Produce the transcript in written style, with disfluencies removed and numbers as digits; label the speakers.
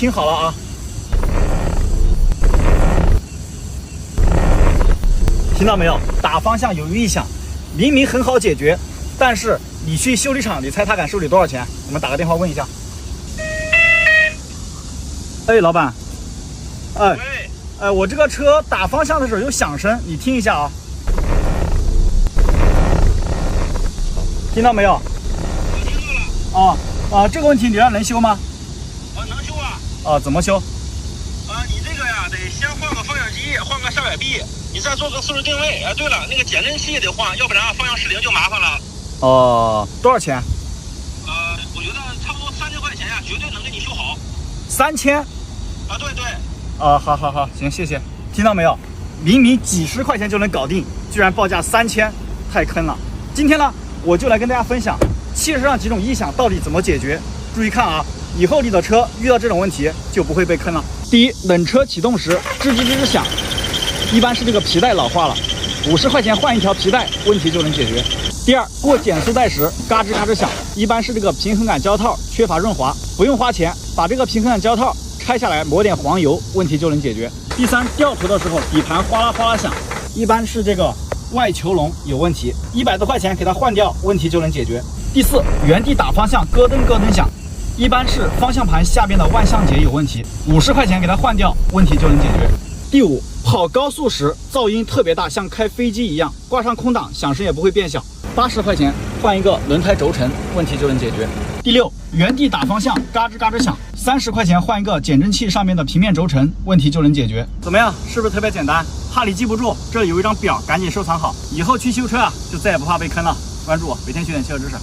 Speaker 1: 听好了啊，听到没有？打方向有异响，明明很好解决，但是你去修理厂，你猜他敢收你多少钱？我们打个电话问一下。哎，老板，我这个车打方向的时候有响声，你听一下啊。听到没有？
Speaker 2: 我听到了。
Speaker 1: 这个问题你让能修吗？
Speaker 2: 能修啊。
Speaker 1: 怎么修？
Speaker 2: 你这个呀，得先换个方向机，换个下摆臂，你再做个四轮定位。对了，那个减震器也得换，要不然方向失灵就麻烦了。
Speaker 1: 多少钱？
Speaker 2: 我觉得差不多3000块钱呀，绝对能给你修好。
Speaker 1: 3000？
Speaker 2: 对。
Speaker 1: 好，行，谢谢。听到没有？明明几十块钱就能搞定，居然报价3000，太坑了。今天呢，我就来跟大家分享汽车上几种异响到底怎么解决。注意看啊，以后你的车遇到这种问题就不会被坑了。第一，冷车启动时吱吱吱吱响，一般是这个皮带老化了，50块钱换一条皮带，问题就能解决。第二，过减速带时嘎吱嘎吱响，一般是这个平衡感胶套缺乏润滑，不用花钱，把这个平衡感胶套拆下来抹点黄油，问题就能解决。第三，掉头的时候底盘哗啦哗啦响，一般是这个外球笼有问题，100多块钱给它换掉，问题就能解决。第四，原地打方向咯噔咯噔响，一般是方向盘下边的万向节有问题，50块钱给它换掉，问题就能解决。第五，跑高速时噪音特别大，像开飞机一样，挂上空挡响声也不会变小，80块钱换一个轮胎轴承，问题就能解决。第六，原地打方向嘎吱嘎吱响，30块钱换一个减震器上面的平面轴承，问题就能解决。怎么样，是不是特别简单？怕你记不住，这里有一张表，赶紧收藏好，以后去修车啊，就再也不怕被坑了。关注我，每天学点汽车知识。